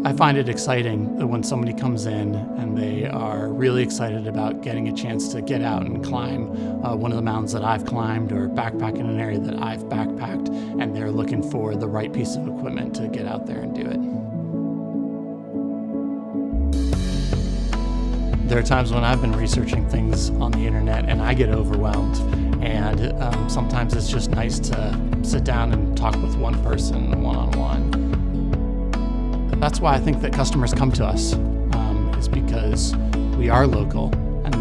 I find it exciting that when somebody comes in and they are really excited about getting a chance to get out and climb one of the mountains that I've climbed or backpack in an area that I've backpacked, and they're looking for the right piece of equipment to get out there and do it. There are times when I've been researching things on the internet and I get overwhelmed, and sometimes it's just nice to sit down and talk with one person one-on-one. That's why I think that customers come to us, is because we are local, and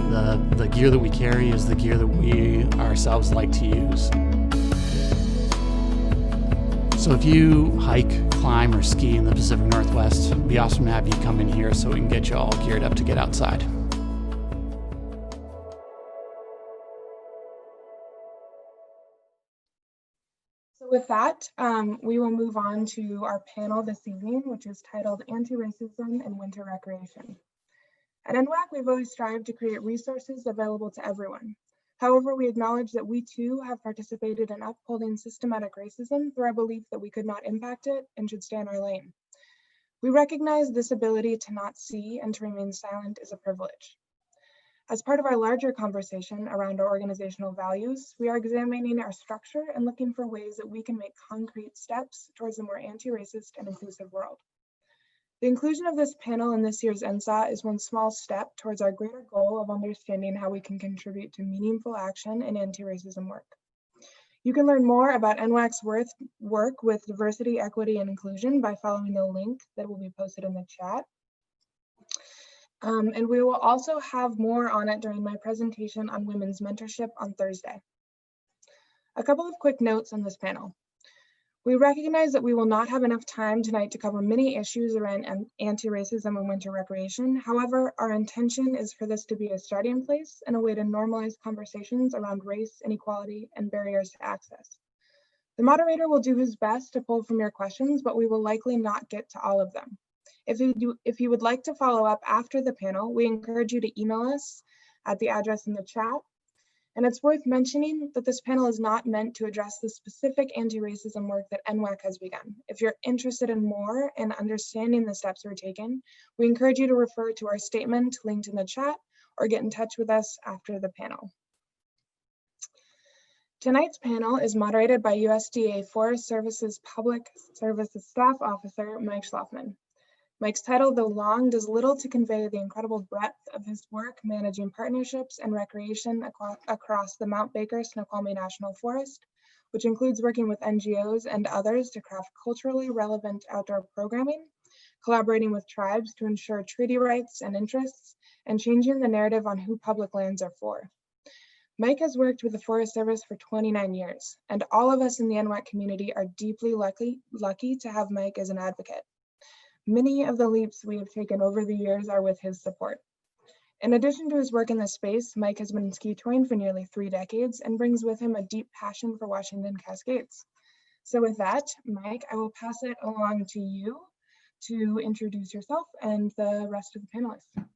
the gear that we carry is the gear that we ourselves like to use. So if you hike, climb, or ski in the Pacific Northwest, it'd be awesome to have you come in here so we can get you all geared up to get outside. With that, we will move on to our panel this evening, which is titled Anti-Racism and Winter Recreation. At NWAC, we've always strived to create resources available to everyone. However, we acknowledge that we too have participated in upholding systematic racism through our belief that we could not impact it and should stay in our lane. We recognize this ability to not see and to remain silent is a privilege. As part of our larger conversation around our organizational values, we are examining our structure and looking for ways that we can make concrete steps towards a more anti-racist and inclusive world. The inclusion of this panel in this year's NSAW is one small step towards our greater goal of understanding how we can contribute to meaningful action in anti-racism work. You can learn more about NWAC's work with diversity, equity, and inclusion by following the link that will be posted in the chat. And we will also have more on it during my presentation on women's mentorship on Thursday. A couple of quick notes on this panel. We recognize that we will not have enough time tonight to cover many issues around anti-racism and winter recreation. However, our intention is for this to be a starting place and a way to normalize conversations around race, inequality, and barriers to access. The moderator will do his best to pull from your questions, but we will likely not get to all of them. If you would like to follow up after the panel, we encourage you to email us at the address in the chat. And it's worth mentioning that this panel is not meant to address the specific anti-racism work that NWAC has begun. If you're interested in more and understanding the steps we're taking, we encourage you to refer to our statement linked in the chat or get in touch with us after the panel. Tonight's panel is moderated by USDA Forest Service's Public Services Staff Officer, Mike Schlafman. Mike's title, though long, does little to convey the incredible breadth of his work managing partnerships and recreation across the Mount Baker Snoqualmie National Forest, which includes working with NGOs and others to craft culturally relevant outdoor programming, collaborating with tribes to ensure treaty rights and interests, and changing the narrative on who public lands are for. Mike has worked with the Forest Service for 29 years, and all of us in the NWAC community are deeply lucky to have Mike as an advocate. Many of the leaps we have taken over the years are with his support. In addition to his work in this space, Mike has been ski touring for nearly 3 decades and brings with him a deep passion for Washington Cascades. So with that, Mike, I will pass it along to you to introduce yourself and the rest of the panelists.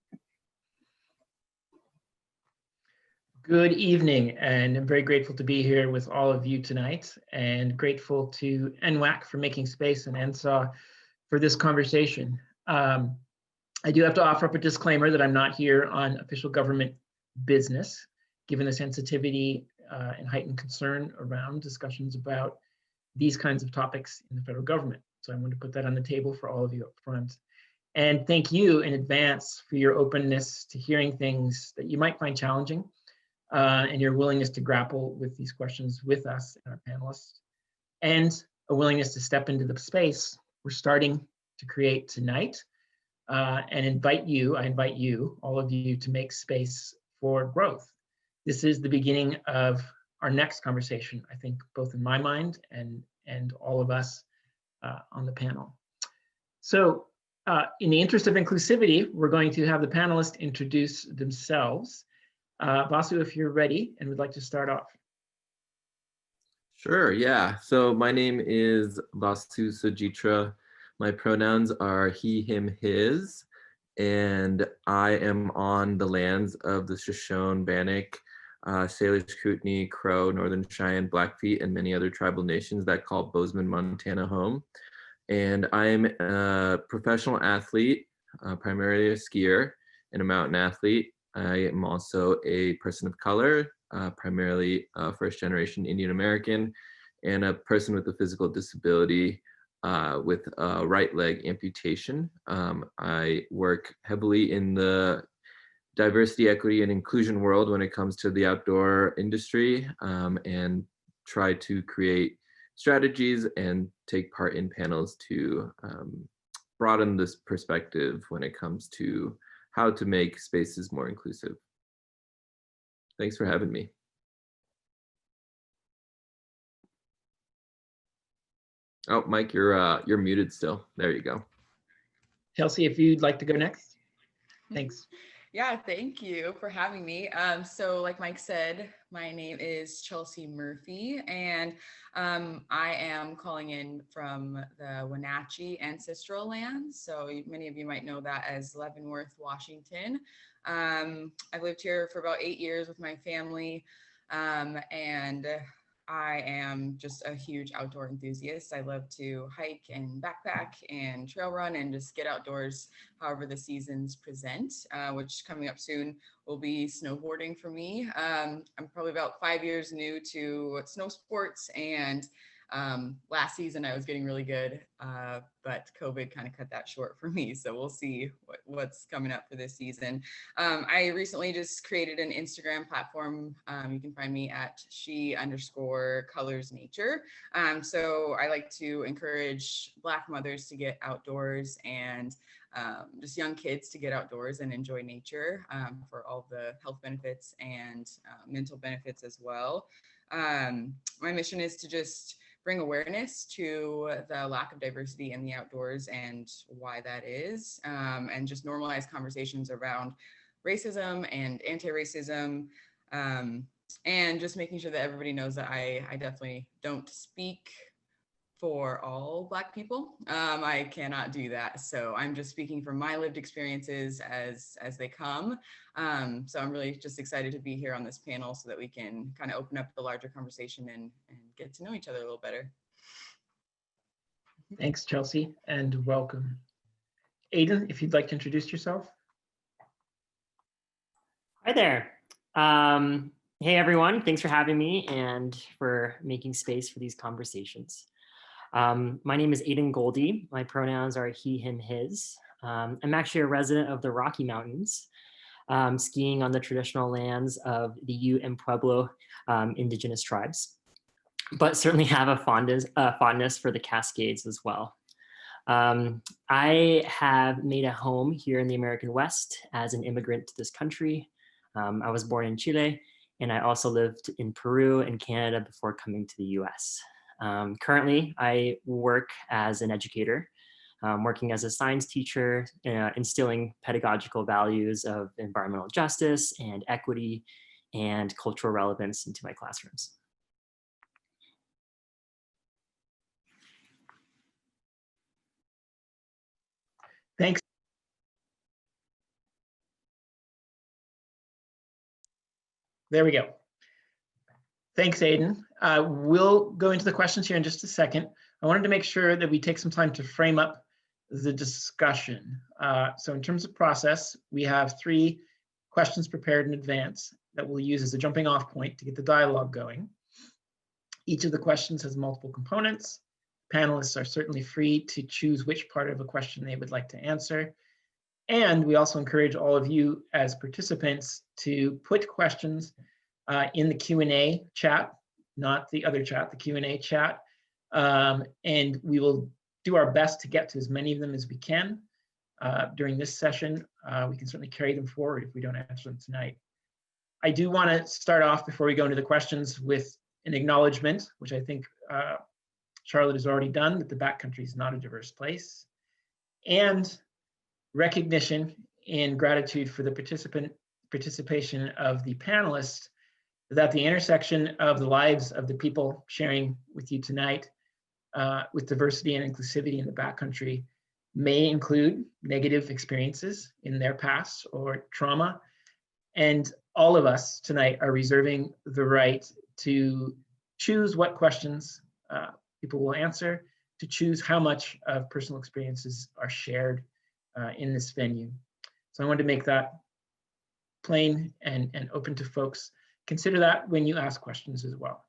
Good evening, and I'm very grateful to be here with all of you tonight, and grateful to NWAC for making space and NSAW for this conversation. I do have to offer up a disclaimer that I'm not here on official government business, given the sensitivity and heightened concern around discussions about these kinds of topics in the federal government. So I want to put that on the table for all of you up front. And thank you in advance for your openness to hearing things that you might find challenging and your willingness to grapple with these questions with us and our panelists, and a willingness to step into the space we're starting to create tonight, and I invite you, all of you, to make space for growth. This is the beginning of our next conversation, I think, both in my mind and all of us on the panel. So in the interest of inclusivity, we're going to have the panelists introduce themselves. Vasu, if you're ready and would like to start off. Sure, yeah. So my name is Vasu Sujitra. My pronouns are he, him, his, and I am on the lands of the Shoshone, Bannock, Salish, Kootenai, Crow, Northern Cheyenne, Blackfeet, and many other tribal nations that call Bozeman, Montana home. And I'm a professional athlete, primarily a skier and a mountain athlete. I am also a person of color, primarily first-generation Indian American, and a person with a physical disability with a right leg amputation. I work heavily in the diversity, equity, and inclusion world when it comes to the outdoor industry, and try to create strategies and take part in panels to broaden this perspective when it comes to how to make spaces more inclusive. Thanks for having me. Oh, Mike, you're muted still. There you go. Chelsea, if you'd like to go next. Thanks. Yeah, thank you for having me. So like Mike said, my name is Chelsea Murphy, and I am calling in from the Wenatchee ancestral land. So many of you might know that as Leavenworth, Washington. I've lived here for about 8 years with my family, and I am just a huge outdoor enthusiast. I love to hike and backpack and trail run and just get outdoors however the seasons present, which coming up soon will be snowboarding for me. I'm probably about 5 years new to snow sports, and last season I was getting really good, but COVID kind of cut that short for me. So we'll see what's coming up for this season. I recently just created an Instagram platform. You can find me at she_colorsnature. So I like to encourage Black mothers to get outdoors and just young kids to get outdoors and enjoy nature for all the health benefits and mental benefits as well. My mission is to just bring awareness to the lack of diversity in the outdoors and why that is, and just normalize conversations around racism and anti-racism, and just making sure that everybody knows that I definitely don't speak for all Black people. I cannot do that. So I'm just speaking from my lived experiences as they come. So I'm really just excited to be here on this panel so that we can kind of open up the larger conversation and get to know each other a little better. Thanks, Chelsea, and welcome. Aiden, if you'd like to introduce yourself. Hi there. Hey, everyone. Thanks for having me and for making space for these conversations. My name is Aiden Goldy. My pronouns are he, him, his. I'm actually a resident of the Rocky Mountains, skiing on the traditional lands of the Ute and Pueblo indigenous tribes, but certainly have a fondness for the Cascades as well. I have made a home here in the American West as an immigrant to this country. I was born in Chile, and I also lived in Peru and Canada before coming to the US. Currently, I work as an educator, working as a science teacher, instilling pedagogical values of environmental justice and equity and cultural relevance into my classrooms. Thanks. There we go. Thanks, Aiden. We'll go into the questions here in just a second. I wanted to make sure that we take some time to frame up the discussion. So in terms of process, we have 3 questions prepared in advance that we'll use as a jumping off point to get the dialogue going. Each of the questions has multiple components. Panelists are certainly free to choose which part of a question they would like to answer. And we also encourage all of you as participants to put questions in the Q&A chat, not the other chat, the Q&A chat. And we will do our best to get to as many of them as we can during this session. We can certainly carry them forward if we don't answer them tonight. I do want to start off before we go into the questions with an acknowledgement, which I think Charlotte has already done, that the Backcountry is not a diverse place, and recognition and gratitude for the participation of the panelists, that the intersection of the lives of the people sharing with you tonight with diversity and inclusivity in the Backcountry may include negative experiences in their past or trauma, and all of us tonight are reserving the right to choose what questions people will answer, to choose how much of personal experiences are shared in this venue. So I wanted to make that plain and open to folks. Consider that when you ask questions as well.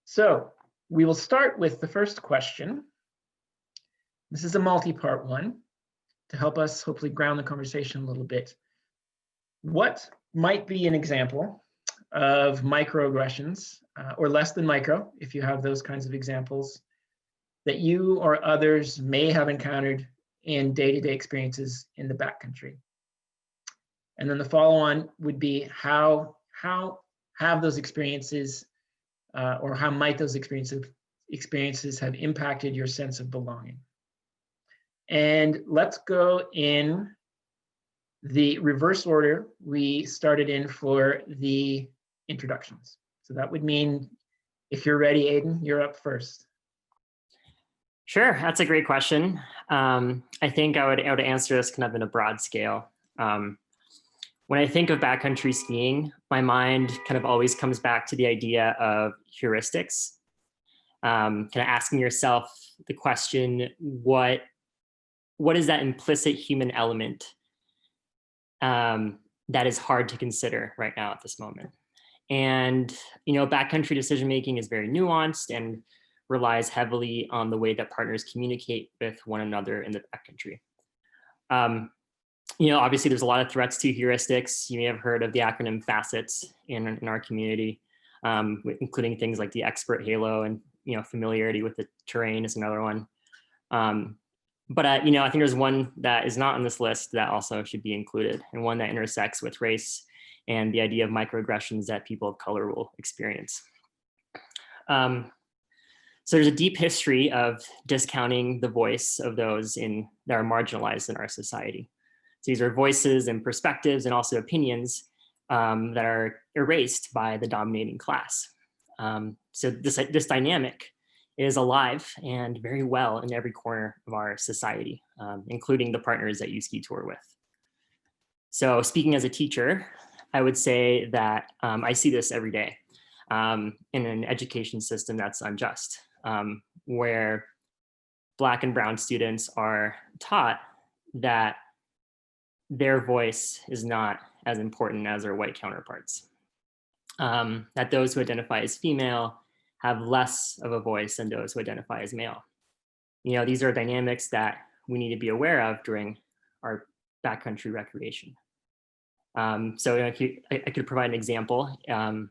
So we will start with the first question. This is a multi-part one to help us hopefully ground the conversation a little bit. What might be an example of microaggressions, or less than micro, if you have those kinds of examples, that you or others may have encountered in day-to-day experiences in the backcountry? And then the follow-on would be how have those experiences, or how might those experiences have impacted your sense of belonging? And let's go in the reverse order we started in for the introductions. So that would mean, if you're ready, Aiden, you're up first. Sure, that's a great question. I think I would answer this kind of in a broad scale. When I think of backcountry skiing, my mind kind of always comes back to the idea of heuristics. Kind of asking yourself the question, what is that implicit human element that is hard to consider right now at this moment? And, backcountry decision-making is very nuanced and relies heavily on the way that partners communicate with one another in the backcountry. Obviously there's a lot of threats to heuristics. You may have heard of the acronym FACETS in our community, including things like the expert halo and, familiarity with the terrain is another one. But I think there's one that is not on this list that also should be included, and one that intersects with race and the idea of microaggressions that people of color will experience. So there's a deep history of discounting the voice of those that are marginalized in our society. So these are voices and perspectives and also opinions that are erased by the dominating class. So this dynamic is alive and very well in every corner of our society, including the partners that you ski tour with. So speaking as a teacher, I would say that I see this every day in an education system that's unjust, where Black and brown students are taught that their voice is not as important as their white counterparts, that those who identify as female have less of a voice than those who identify as male. These are dynamics that we need to be aware of during our backcountry recreation. So I could provide an example. A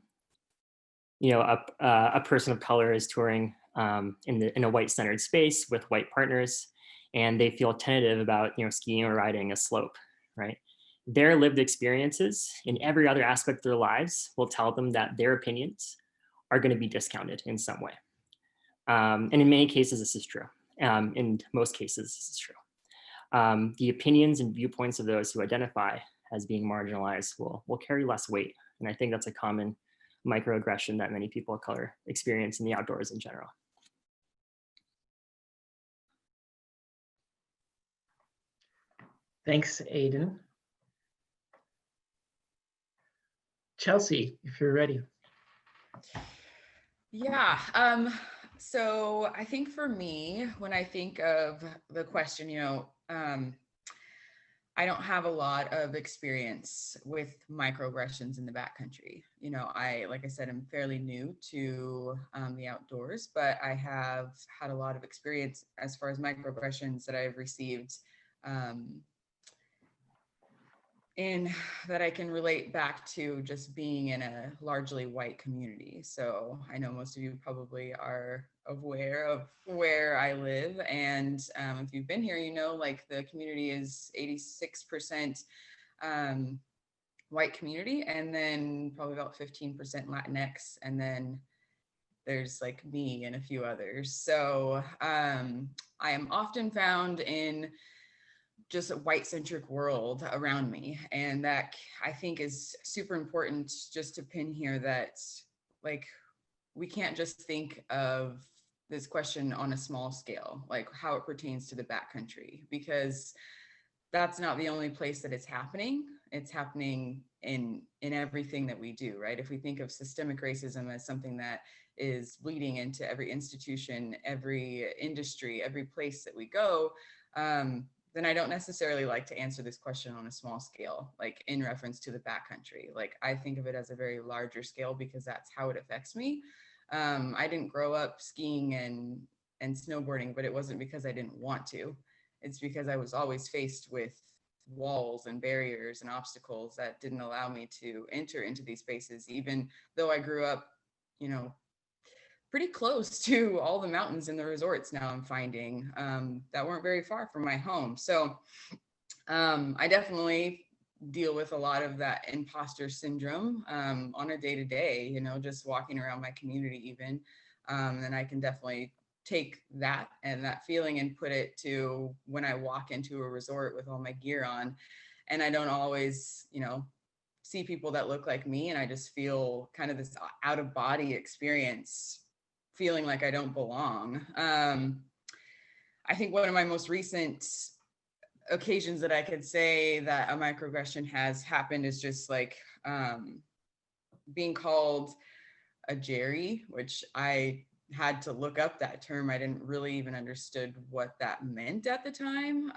person of color is touring in a white-centered space with white partners, and they feel tentative about skiing or riding a slope, right? Their lived experiences in every other aspect of their lives will tell them that their opinions are going to be discounted in some way. And in many cases, this is true. In most cases, this is true. The opinions and viewpoints of those who identify as being marginalized will carry less weight. And I think that's a common microaggression that many people of color experience in the outdoors in general. Thanks, Aiden. Chelsea, if you're ready. Yeah, so I think for me, when I think of the question, I don't have a lot of experience with microaggressions in the backcountry. Like I said, I'm fairly new to the outdoors, but I have had a lot of experience as far as microaggressions that I've received in that I can relate back to just being in a largely white community. So I know most of you probably are aware of where I live. And if you've been here, like the community is 86% white community, and then probably about 15% Latinx. And then there's like me and a few others. So I am often found in just a white-centric world around me. And that I think is super important just to pin here, that like, we can't just think of this question on a small scale, like how it pertains to the backcountry, because that's not the only place that it's happening. It's happening in everything that we do, right? If we think of systemic racism as something that is bleeding into every institution, every industry, every place that we go, then I don't necessarily like to answer this question on a small scale, like in reference to the backcountry. Like I think of it as a very larger scale because that's how it affects me. I didn't grow up skiing and snowboarding, but it wasn't because I didn't want to. It's because I was always faced with walls and barriers and obstacles that didn't allow me to enter into these spaces, even though I grew up, you know, pretty close to all the mountains and the resorts now I'm finding that weren't very far from my home. So I definitely deal with a lot of that imposter syndrome on a day-to-day, you know, just walking around my community even. And I can definitely take that and that feeling and put it to when I walk into a resort with all my gear on, and I don't always, you know, see people that look like me, and I just feel kind of this out of body experience, feeling like I don't belong. I think one of my most recent occasions that I could say that a microaggression has happened is just like being called a Jerry, which I had to look up that term. I didn't really even understood what that meant at the time.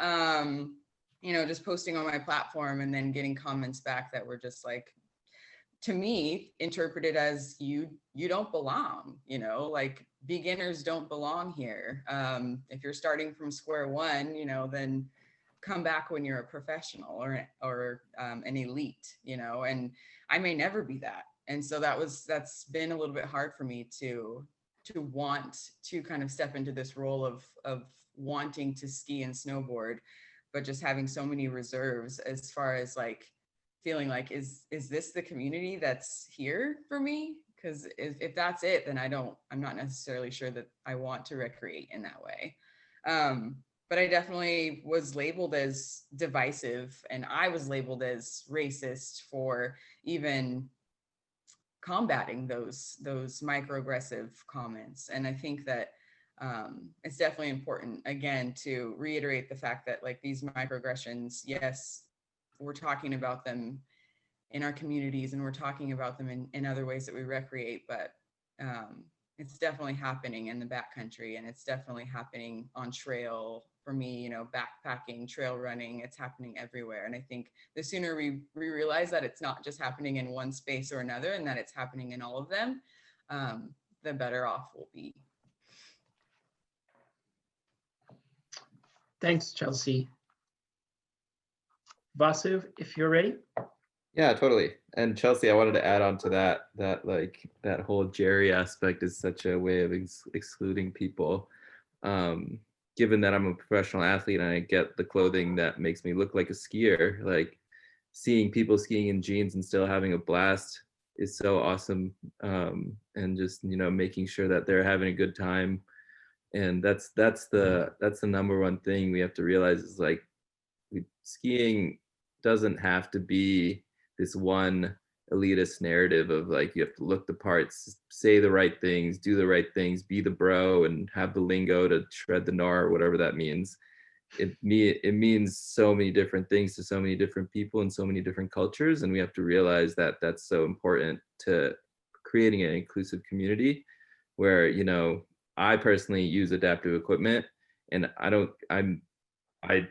You know, just posting on my platform and then getting comments back that were just like, to me, interpreted as you don't belong, you know, like beginners don't belong here. If you're starting from square one, you know, then come back when you're a professional or an elite, you know, and I may never be that. And so that's been a little bit hard for me to want to kind of step into this role of wanting to ski and snowboard, but just having so many reserves as far as like feeling like, is this the community that's here for me? Because if that's it, then I'm not necessarily sure that I want to recreate in that way. But I definitely was labeled as divisive, and I was labeled as racist for even combating those microaggressive comments. And I think that it's definitely important, again, to reiterate the fact that like these microaggressions, yes, we're talking about them in our communities and we're talking about them in other ways that we recreate, but it's definitely happening in the backcountry, and it's definitely happening on trail for me, you know, backpacking, trail running, it's happening everywhere. And I think the sooner we realize that it's not just happening in one space or another, and that it's happening in all of them, the better off we'll be. Thanks, Chelsea. Vasu, if you're ready. Yeah, totally. And Chelsea, I wanted to add on to that like that whole Jerry aspect is such a way of excluding people. Given that I'm a professional athlete and I get the clothing that makes me look like a skier, like seeing people skiing in jeans and still having a blast is so awesome. And just, you know, making sure that they're having a good time. And that's the number one thing we have to realize is like skiing doesn't have to be this one elitist narrative of like you have to look the parts, say the right things, do the right things, be the bro, and have the lingo to shred the gnar or whatever that means. It means so many different things to so many different people and so many different cultures, and we have to realize that that's so important to creating an inclusive community where, you know, I personally use adaptive equipment, and I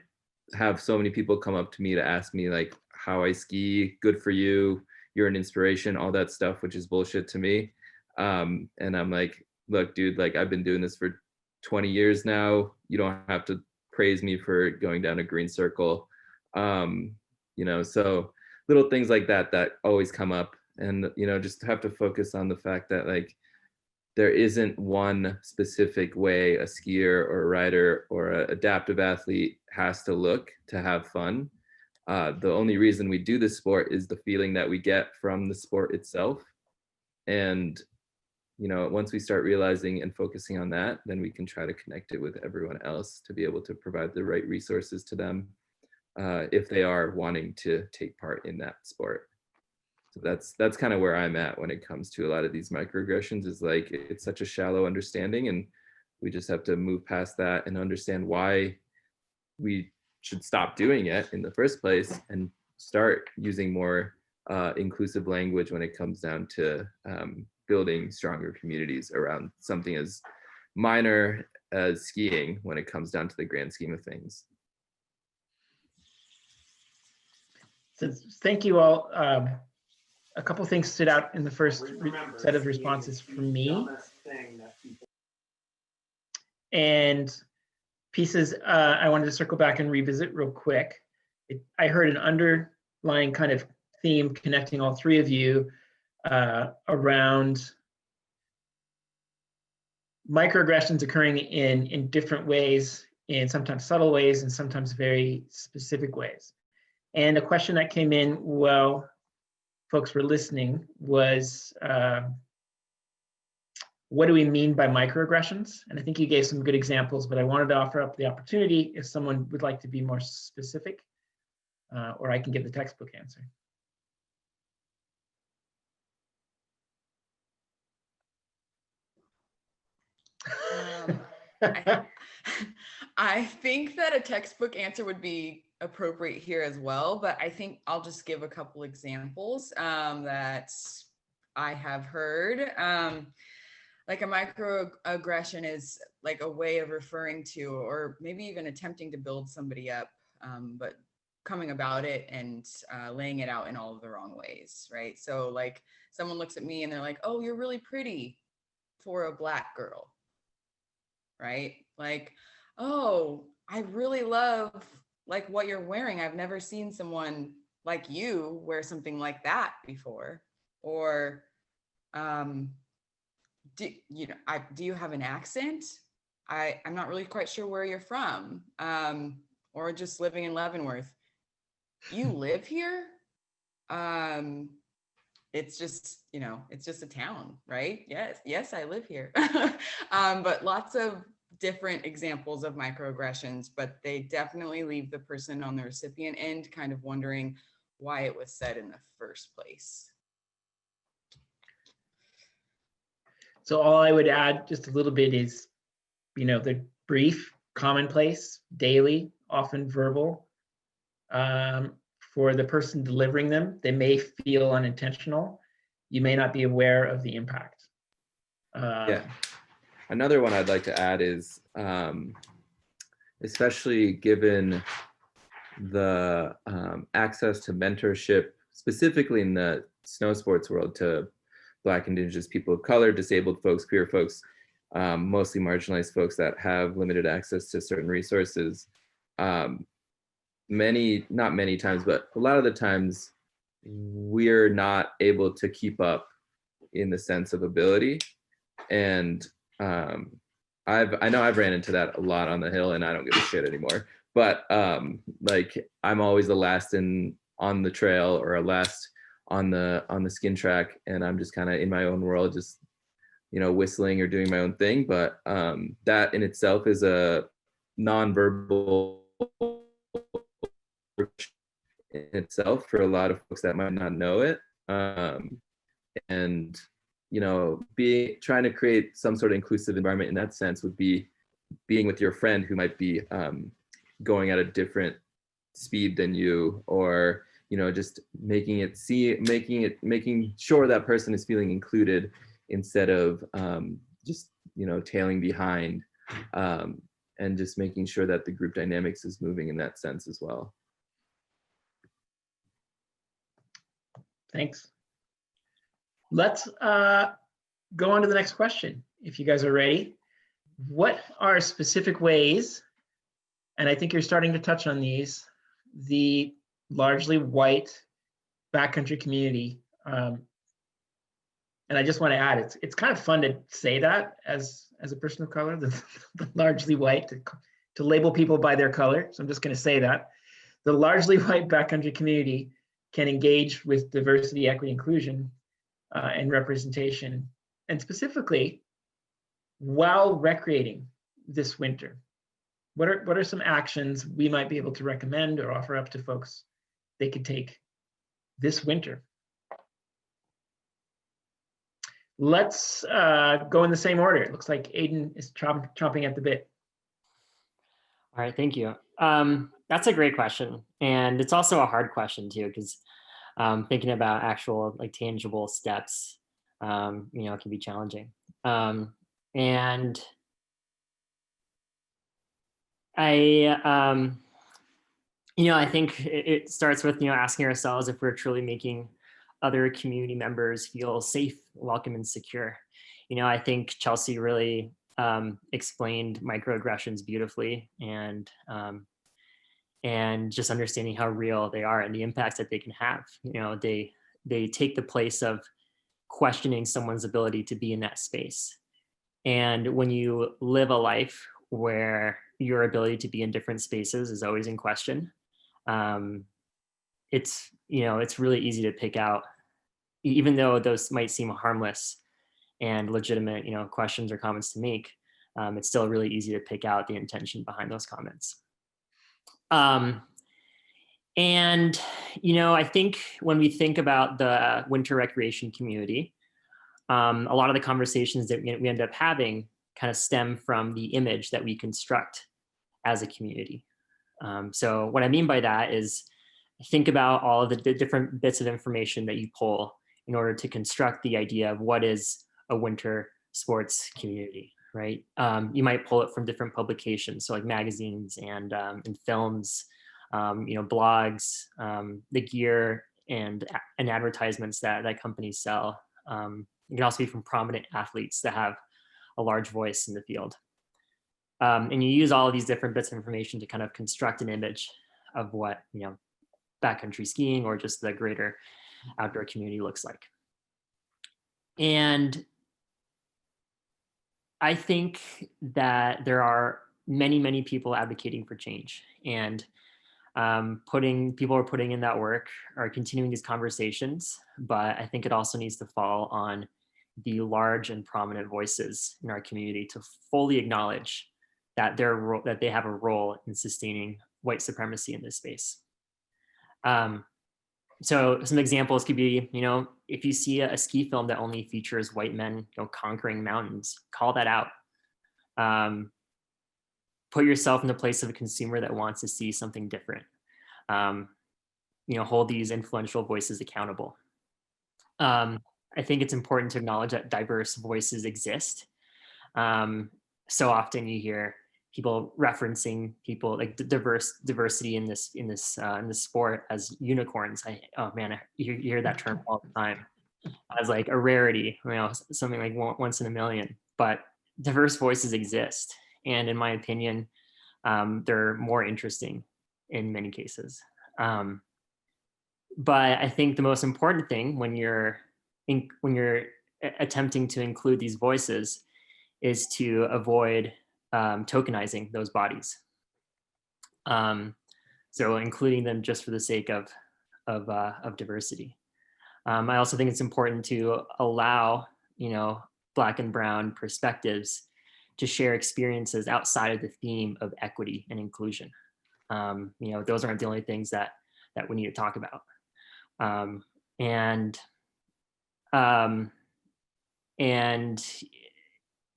have so many people come up to me to ask me like how I ski, good for you, you're an inspiration, all that stuff, which is bullshit to me. And I'm like, look, dude, like I've been doing this for 20 years now. You don't have to praise me for going down a green circle. You know, so little things like that always come up, and, you know, just have to focus on the fact that like there isn't one specific way a skier or a rider or an adaptive athlete has to look to have fun. The only reason we do this sport is the feeling that we get from the sport itself. And, you know, once we start realizing and focusing on that, then we can try to connect it with everyone else to be able to provide the right resources to them if they are wanting to take part in that sport. So that's kind of where I'm at when it comes to a lot of these microaggressions, is like it's such a shallow understanding, and we just have to move past that and understand why we should stop doing it in the first place, and start using more inclusive language when it comes down to building stronger communities around something as minor as skiing when it comes down to the grand scheme of things. So thank you all. A couple things stood out in the first set of responses from me. And pieces I wanted to circle back and revisit real quick. I heard an underlying kind of theme connecting all three of you around microaggressions occurring in different ways, in sometimes subtle ways and sometimes very specific ways. And a question that came in while folks were listening was, what do we mean by microaggressions? And I think you gave some good examples, but I wanted to offer up the opportunity if someone would like to be more specific, or I can give the textbook answer. I think that a textbook answer would be appropriate here as well, but I think I'll just give a couple examples that I have heard. Like a microaggression is like a way of referring to, or maybe even attempting to build somebody up, but coming about it and laying it out in all of the wrong ways, right? So like someone looks at me and they're like, oh, you're really pretty for a Black girl, right? Like, oh, I really love like what you're wearing. I've never seen someone like you wear something like that before. Or, do you have an accent? I'm not really quite sure where you're from. Or just living in Leavenworth. You live here? It's just, it's just a town, right? Yes, I live here. But lots of different examples of microaggressions, but they definitely leave the person on the recipient end kind of wondering why it was said in the first place. So all I would add just a little bit is, they're brief, commonplace, daily, often verbal. For the person delivering them, they may feel unintentional. You may not be aware of the impact. Yeah. Another one I'd like to add is, especially given the access to mentorship, specifically in the snow sports world, to Black, Indigenous people of color, disabled folks, queer folks, mostly marginalized folks that have limited access to certain resources. Not many times, but a lot of the times we're not able to keep up in the sense of ability. And I know I've ran into that a lot on the hill, and I don't give a shit anymore. But like I'm always the last on the trail, or last on the skin track, and I'm just kind of in my own world, just whistling or doing my own thing. But that in itself is a nonverbal in itself for a lot of folks that might not know it. And trying to create some sort of inclusive environment in that sense would be being with your friend who might be going at a different speed than you, or just making sure that person is feeling included instead of just tailing behind, and just making sure that the group dynamics is moving in that sense as well. Thanks. Let's go on to the next question, if you guys are ready. What are specific ways, and I think you're starting to touch on these, the largely white backcountry community, and I just want to add, it's kind of fun to say that as a person of color, the largely white, to label people by their color. So I'm just going to say that the largely white backcountry community can engage with diversity, equity, inclusion, and representation, and specifically while recreating this winter. What are some actions we might be able to recommend or offer up to folks they could take this winter? Let's go in the same order. It looks like Aiden is chomping at the bit. All right, thank you. That's a great question. And it's also a hard question too, because thinking about actual like tangible steps, it can be challenging. And I think it starts with, asking ourselves if we're truly making other community members feel safe, welcome, and secure. I think Chelsea really explained microaggressions beautifully, and just understanding how real they are and the impacts that they can have. They take the place of questioning someone's ability to be in that space. And when you live a life where your ability to be in different spaces is always in question, it's really easy to pick out, even though those might seem harmless and legitimate, questions or comments to make. It's still really easy to pick out the intention behind those comments. And I think when we think about the winter recreation community, a lot of the conversations that we end up having kind of stem from the image that we construct as a community. So what I mean by that is, think about all of the different bits of information that you pull in order to construct the idea of what is a winter sports community, right? You might pull it from different publications, so like magazines and films, blogs, the gear and advertisements that companies sell. It can also be from prominent athletes that have a large voice in the field. And you use all of these different bits of information to kind of construct an image of what, backcountry skiing or just the greater outdoor community looks like. And I think that there are many, many people advocating for change, and people are putting in that work, are continuing these conversations, but I think it also needs to fall on the large and prominent voices in our community to fully acknowledge that they have a role in sustaining white supremacy in this space. So some examples could be, if you see a ski film that only features white men, conquering mountains, call that out. Put yourself in the place of a consumer that wants to see something different. Hold these influential voices accountable. I think it's important to acknowledge that diverse voices exist. So often you hear people referencing people like diversity in this sport as unicorns. You hear that term all the time as like a rarity, something like once in a million. But diverse voices exist, and in my opinion, they're more interesting in many cases. But I think the most important thing when you're attempting to include these voices is to avoid tokenizing those bodies. So including them just for the sake of diversity. I also think it's important to allow, Black and brown perspectives to share experiences outside of the theme of equity and inclusion. Those aren't the only things that we need to talk about. And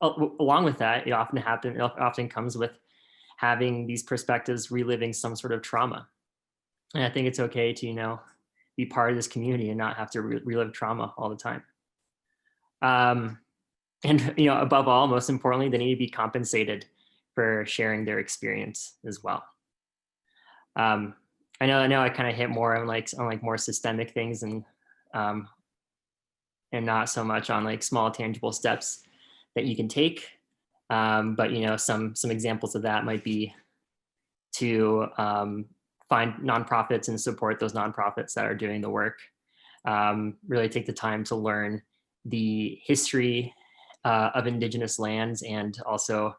along with that, it often comes with having these perspectives reliving some sort of trauma. And I think it's okay to, be part of this community and not have to relive trauma all the time. And, above all, most importantly, they need to be compensated for sharing their experience as well. I know I kind of hit more on more systemic things and not so much on small tangible steps that you can take. But some examples of that might be to find nonprofits and support those nonprofits that are doing the work. Really take the time to learn the history of Indigenous lands, and also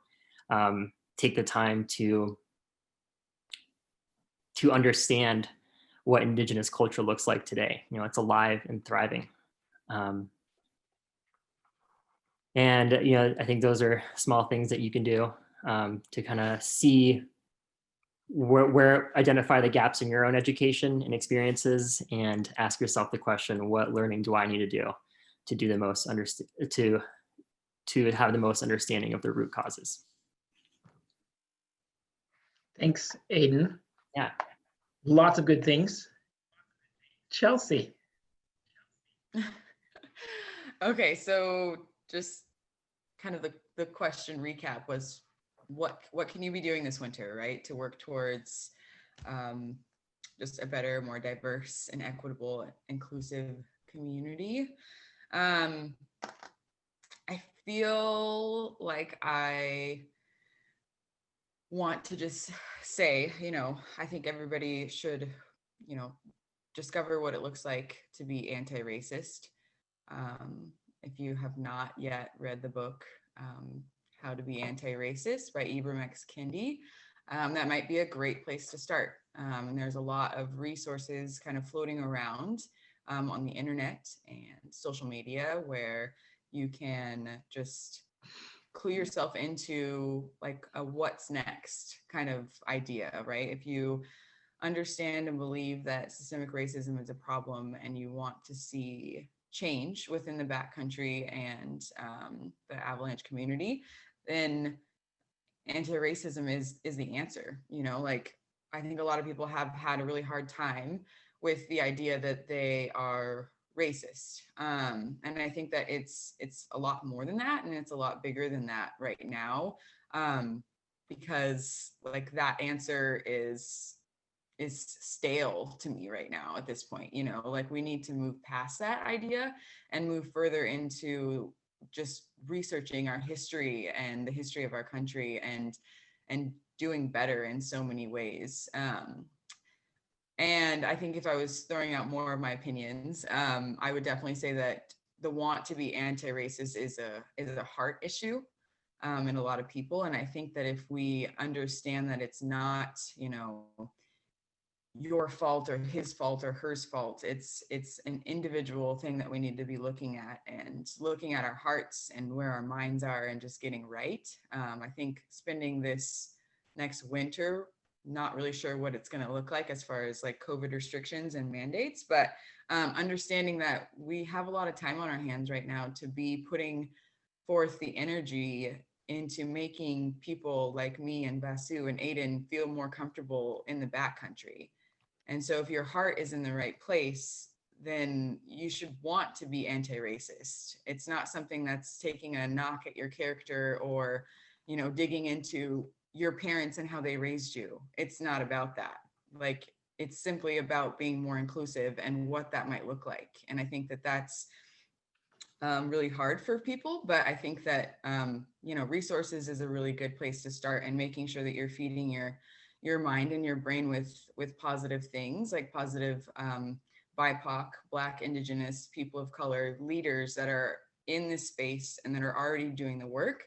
take the time to understand what Indigenous culture looks like today. It's alive and thriving. And I think those are small things that you can do to kind of see where identify the gaps in your own education and experiences, and ask yourself the question, what learning do I need to do to do the most to have the most understanding of the root causes? Thanks, Aiden. Yeah. Lots of good things. Chelsea. Okay, so just kind of the question recap was what can you be doing this winter, right, to work towards just a better, more diverse and equitable, inclusive community. I feel like I want to just say, I think everybody should, discover what it looks like to be anti-racist. If you have not yet read the book, How to Be Anti-Racist by Ibram X. Kendi, that might be a great place to start. And there's a lot of resources kind of floating around on the internet and social media where you can just clue yourself into like a what's next kind of idea, right? If you understand and believe that systemic racism is a problem and you want to see change within the Backcountry and the Avalanche community, then anti-racism is the answer. Like I think a lot of people have had a really hard time with the idea that they are racist, and I think that it's a lot more than that, and it's a lot bigger than that right now, because like that answer is stale to me right now at this point. Like we need to move past that idea and move further into just researching our history and the history of our country and doing better in so many ways. And I think if I was throwing out more of my opinions, I would definitely say that the want to be anti-racist is a heart issue in a lot of people. And I think that if we understand that it's not, your fault or his fault or hers fault, it's an individual thing that we need to be looking at and looking at our hearts and where our minds are and just getting right. I think spending this next winter, not really sure what it's going to look like as far as like COVID restrictions and mandates, but understanding that we have a lot of time on our hands right now to be putting forth the energy into making people like me and Basu and Aiden feel more comfortable in the Backcountry. And so if your heart is in the right place, then you should want to be anti-racist. It's not something that's taking a knock at your character or, digging into your parents and how they raised you. It's not about that. Like, it's simply about being more inclusive and what that might look like. And I think that that's really hard for people, but I think that, resources is a really good place to start, and making sure that you're feeding your mind and your brain with positive things, like positive BIPOC, Black, Indigenous, people of color leaders that are in this space and that are already doing the work,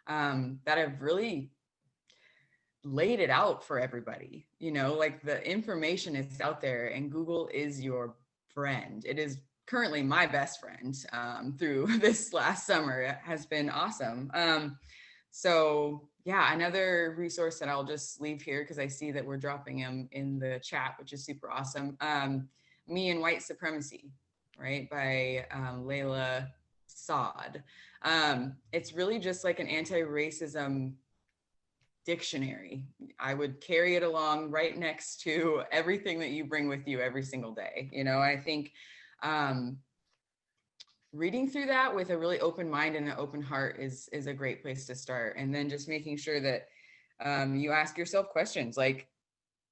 that have really laid it out for everybody. Like the information is out there, and Google is your friend. It is currently my best friend through this last summer. It has been awesome. So yeah, another resource that I'll just leave here because I see that we're dropping them in the chat, which is super awesome. Me and White Supremacy, right, by Layla Saad. It's really just like an anti-racism dictionary. I would carry it along right next to everything that you bring with you every single day. I think reading through that with a really open mind and an open heart is a great place to start. And then just making sure that you ask yourself questions like,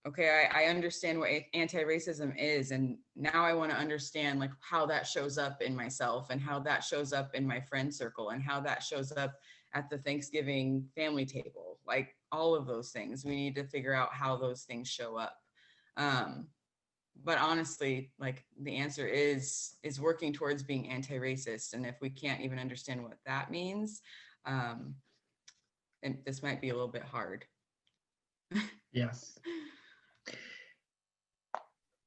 okay, I understand what anti-racism is, and now I want to understand like how that shows up in myself, and how that shows up in my friend circle, and how that shows up at the Thanksgiving family table. Like all of those things, we need to figure out how those things show up. But honestly, like the answer is working towards being anti-racist. And if we can't even understand what that means, and this might be a little bit hard. Yes.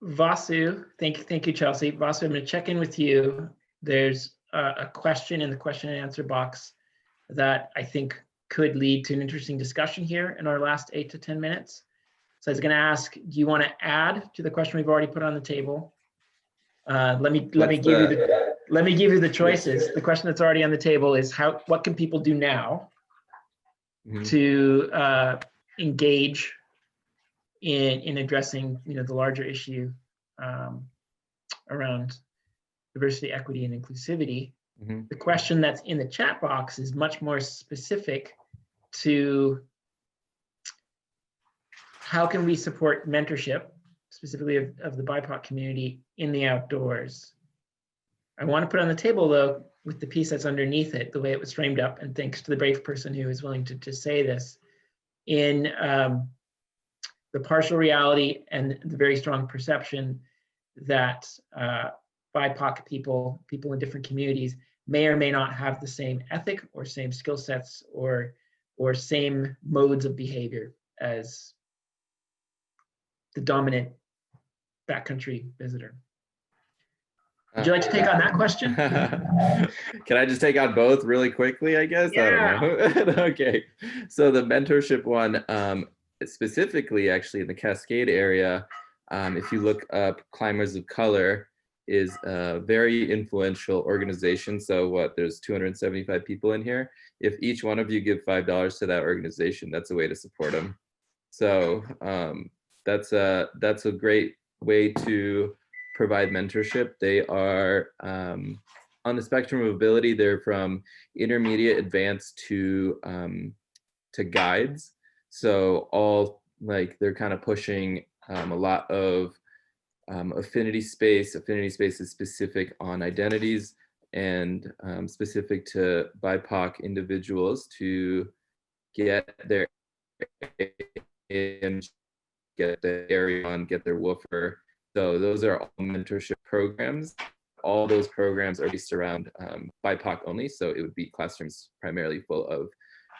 Vasu, thank you, Chelsea. Vasu, I'm going to check in with you. There's a question in the question and answer box that I think could lead to an interesting discussion here in our last 8 to 10 minutes. So I was going to ask, do you want to add to the question we've already put on the table? Let me give you the choices. The question that's already on the table is what can people do now to engage in addressing, the larger issue around diversity, equity, and inclusivity. Mhm. The question that's in the chat box is much more specific to how can we support mentorship, specifically of the BIPOC community in the outdoors. I want to put on the table, though, with the piece that's underneath it, the way it was framed up, and thanks to the brave person who is willing to say this, in the partial reality and the very strong perception that BIPOC people in different communities may or may not have the same ethic or same skill sets or same modes of behavior as the dominant backcountry visitor. Would you like to take on that question? Can I just take on both really quickly, I guess? Yeah. I don't know. Okay. So the mentorship one, specifically actually in the Cascade area, if you look up Climbers of Color, is a very influential organization. So there's 275 people in here. If each one of you give $5 to that organization, that's a way to support them. So that's a great way to provide mentorship. They are on the spectrum of ability. They're from intermediate, advanced to guides. So all they're kind of pushing a lot of affinity space. Affinity space is specific on identities and specific to BIPOC individuals to get their image, get the area on, get their woofer. So those are all mentorship programs. All those programs are based around BIPOC only. So it would be classrooms primarily full of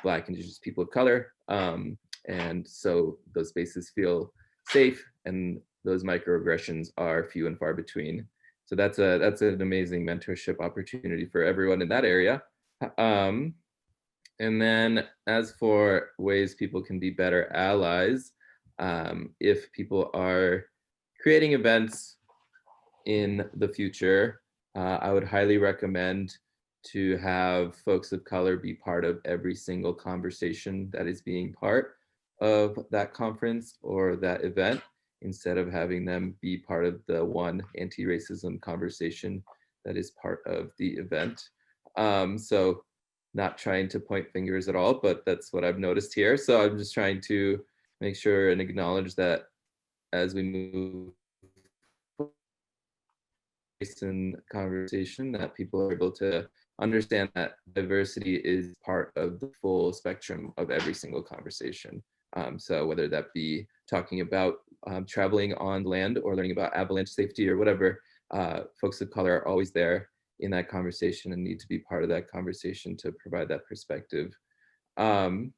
Black, Indigenous people of color. And so those spaces feel safe and those microaggressions are few and far between. So that's an amazing mentorship opportunity for everyone in that area. And then as for ways people can be better allies, if people are creating events in the future, I would highly recommend to have folks of color be part of every single conversation that is being part of that conference or that event, instead of having them be part of the one anti-racism conversation that is part of the event. So not trying to point fingers at all, but that's what I've noticed here. So I'm just trying to make sure and acknowledge that as we move in conversation, that people are able to understand that diversity is part of the full spectrum of every single conversation. So whether that be talking about traveling on land or learning about avalanche safety or whatever, folks of color are always there in that conversation and need to be part of that conversation to provide that perspective. And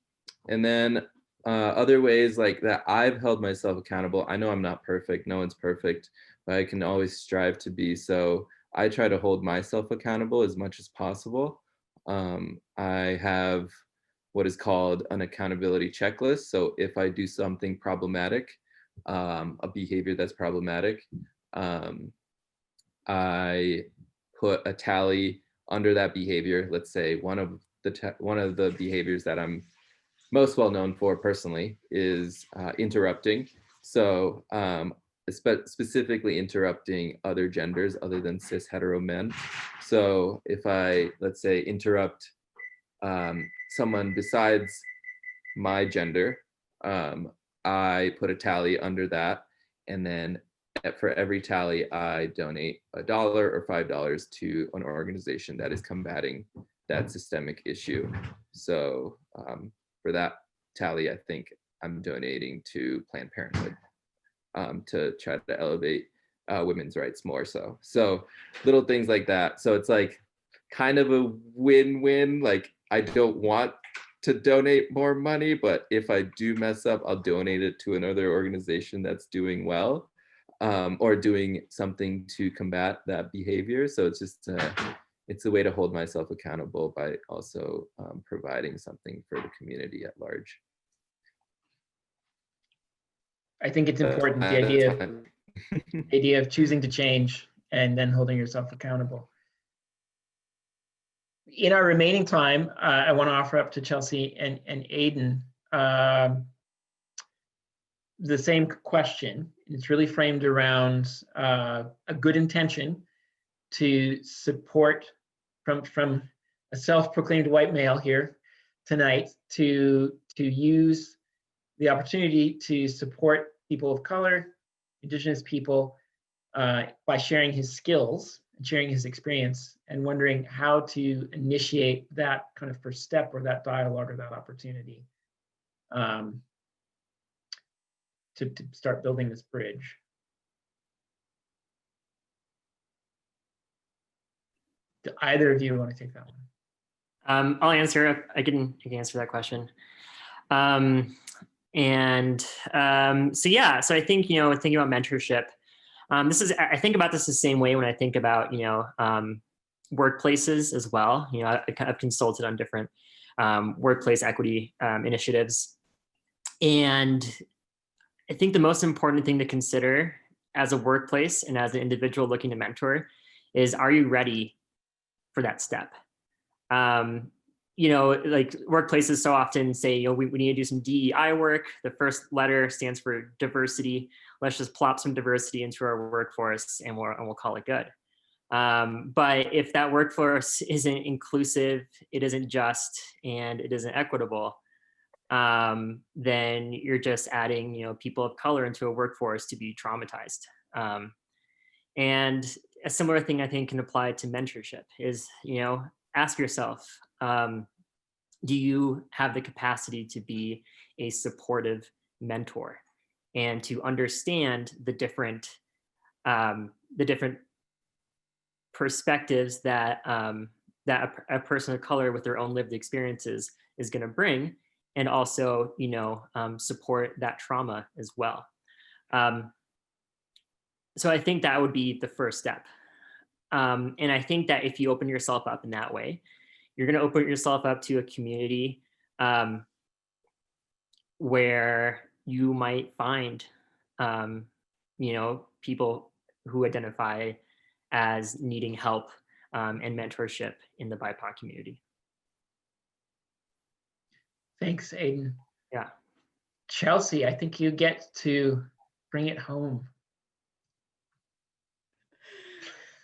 then other ways like that I've held myself accountable. I know I'm not perfect, no one's perfect, but I can always strive to be. So I try to hold myself accountable as much as possible. I have what is called an accountability checklist. So if I do something problematic, a behavior that's problematic, I put a tally under that behavior. Let's say one of the behaviors that I'm most well known for personally is interrupting. So specifically interrupting other genders other than cis hetero men. So if I, let's say, interrupt someone besides my gender, I put a tally under that, and then for every tally, I donate $1 or $5 to an organization that is combating that systemic issue. So for that tally, I think I'm donating to Planned Parenthood to try to elevate women's rights more so. So little things like that. So it's like kind of a win-win. Like I don't want to donate more money, but if I do mess up, I'll donate it to another organization that's doing well or doing something to combat that behavior. So it's just it's a way to hold myself accountable by also providing something for the community at large. I think it's important, the idea of choosing to change and then holding yourself accountable. In our remaining time, I want to offer up to Chelsea and Aiden the same question. It's really framed around a good intention to support from a self-proclaimed white male here tonight to use the opportunity to support people of color, Indigenous people, by sharing his skills and sharing his experience, and wondering how to initiate that kind of first step or that dialogue or that opportunity to start building this bridge. Do either of you want to take that one? I'll answer. I can answer that question. So yeah, so I think, thinking about mentorship, I think about this the same way when I think about, workplaces as well. I've consulted on different workplace equity initiatives. And I think the most important thing to consider as a workplace and as an individual looking to mentor is, are you ready for that step? Like workplaces so often say, we need to do some DEI work. The first letter stands for diversity. Let's just plop some diversity into our workforce and we'll call it good. But if that workforce isn't inclusive, it isn't just, and it isn't equitable, then you're just adding, people of color into a workforce to be traumatized. And a similar thing I think can apply to mentorship is, ask yourself, do you have the capacity to be a supportive mentor and to understand the different perspectives that a person of color with their own lived experiences is going to bring, and also, support that trauma as well. So I think that would be the first step. And I think that if you open yourself up in that way, you're going to open yourself up to a community where you might find, people who identify as needing help and mentorship in the BIPOC community. Thanks, Aiden. Yeah. Chelsea, I think you get to bring it home.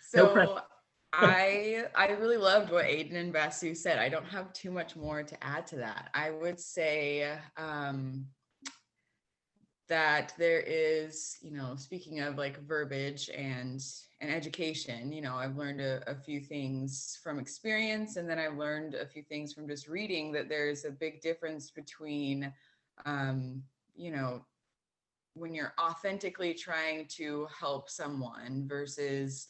So I really loved what Aiden and Basu said. I don't have too much more to add to that. I would say that there is, speaking of like verbiage and education, I've learned a few things from experience, and then I've learned a few things from just reading, that there's a big difference between, when you're authentically trying to help someone versus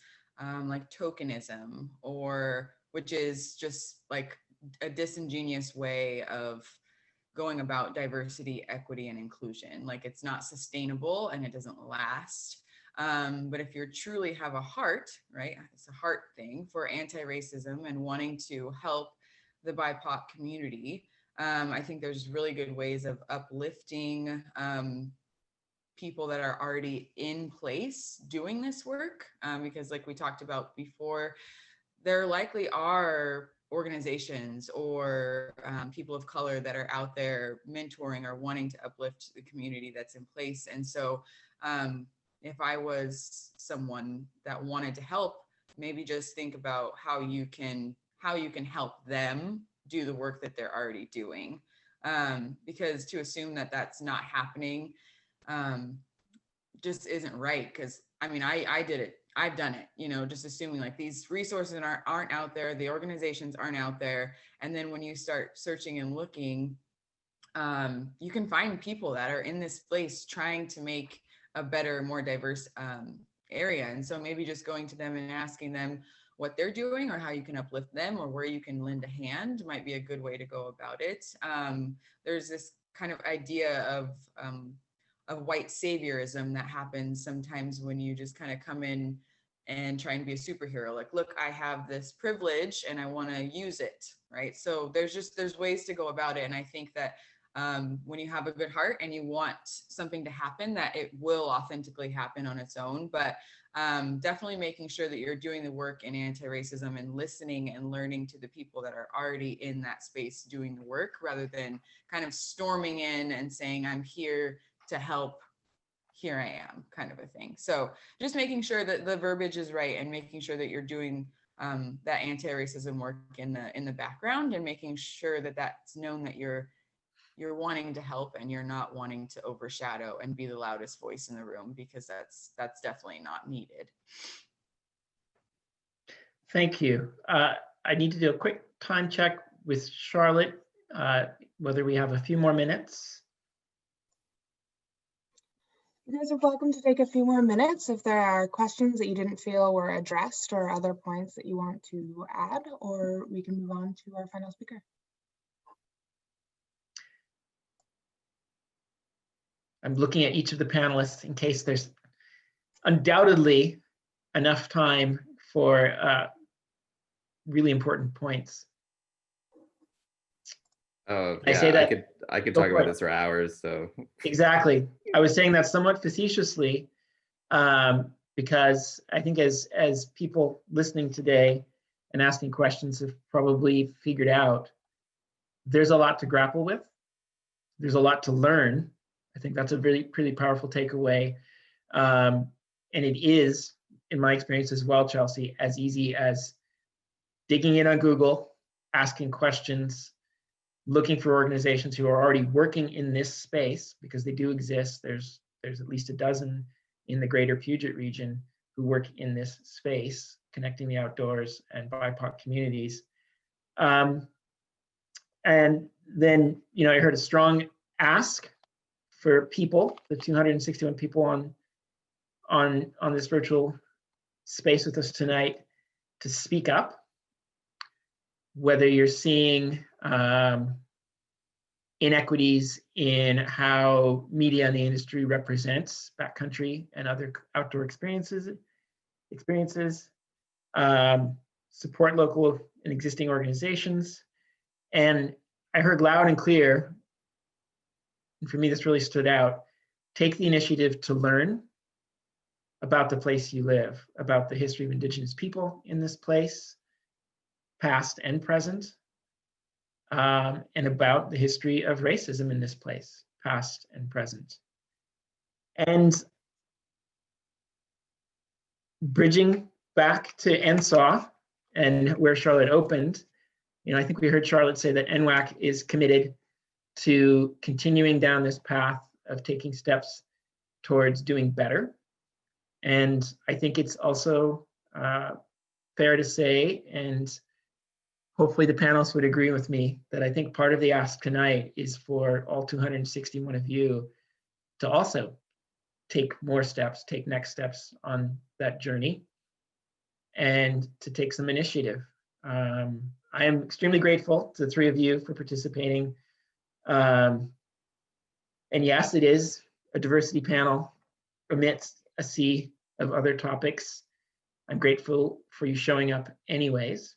like tokenism, or which is just like a disingenuous way of going about diversity, equity, and inclusion. Like, it's not sustainable and it doesn't last. But if you truly have a heart, right, it's a heart thing for anti-racism and wanting to help the BIPOC community, I think there's really good ways of uplifting people that are already in place doing this work, because like we talked about before, there likely are organizations or people of color that are out there mentoring or wanting to uplift the community that's in place. And so if I was someone that wanted to help, maybe just think about how you can help them do the work that they're already doing, because to assume that that's not happening just isn't right. Because I mean, I did it. I've done it, just assuming like these resources aren't out there, the organizations aren't out there. And then when you start searching and looking, you can find people that are in this place trying to make a better, more diverse area. And so maybe just going to them and asking them what they're doing or how you can uplift them or where you can lend a hand might be a good way to go about it. There's this kind of idea of white saviorism that happens sometimes when you just kind of come in and try and be a superhero. Like, look, I have this privilege and I want to use it, right? So there's ways to go about it. And I think that when you have a good heart and you want something to happen, that it will authentically happen on its own. But definitely making sure that you're doing the work in anti-racism and listening and learning to the people that are already in that space doing the work, rather than kind of storming in and saying, I'm here to help here I am, kind of a thing. So just making sure that the verbiage is right and making sure that you're doing that anti-racism work in the background, and making sure that that's known, that you're wanting to help and you're not wanting to overshadow and be the loudest voice in the room, because that's definitely not needed. Thank you. I need to do a quick time check with Charlotte, whether we have a few more minutes. You guys are welcome to take a few more minutes if there are questions that you didn't feel were addressed or other points that you want to add, or we can move on to our final speaker. I'm looking at each of the panelists in case there's undoubtedly enough time for really important points. Oh, I yeah, say that. I could Go talk for about it. this for hours. So Exactly. I was saying that somewhat facetiously, because I think as people listening today and asking questions have probably figured out, there's a lot to grapple with. There's a lot to learn. I think that's a really pretty powerful takeaway. And it is, in my experience as well, Chelsea, as easy as digging in on Google, asking questions, looking for organizations who are already working in this space, because they do exist. There's at least a dozen in the greater Puget region who work in this space, connecting the outdoors and BIPOC communities. And then, I heard a strong ask for people, the 261 people on this virtual space with us tonight, to speak up, whether you're seeing inequities in how media and the industry represents backcountry and other outdoor experiences, support local and existing organizations. And I heard loud and clear, and for me this really stood out, take the initiative to learn about the place you live, about the history of Indigenous people in this place, past and present, and about the history of racism in this place, past and present. And bridging back to NSAW and where Charlotte opened, I think we heard Charlotte say that NWAC is committed to continuing down this path of taking steps towards doing better. And I think it's also fair to say, and hopefully the panelists would agree with me, that I think part of the ask tonight is for all 261 of you to also take more steps, take next steps on that journey, and to take some initiative. I am extremely grateful to the three of you for participating. And yes, it is a diversity panel amidst a sea of other topics. I'm grateful for you showing up anyways.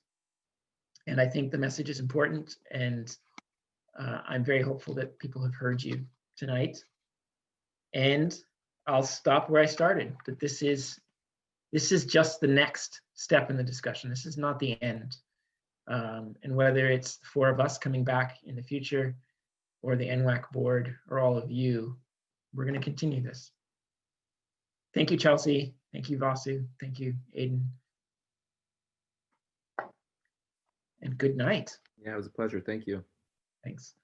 And I think the message is important, and I'm very hopeful that people have heard you tonight. And I'll stop where I started, that this is just the next step in the discussion. This is not the end. And whether it's the four of us coming back in the future, or the NWAC board, or all of you, we're going to continue this. Thank you, Chelsea. Thank you, Vasu. Thank you, Aiden. And good night. yeah, it was a pleasure. Thank you. Thanks.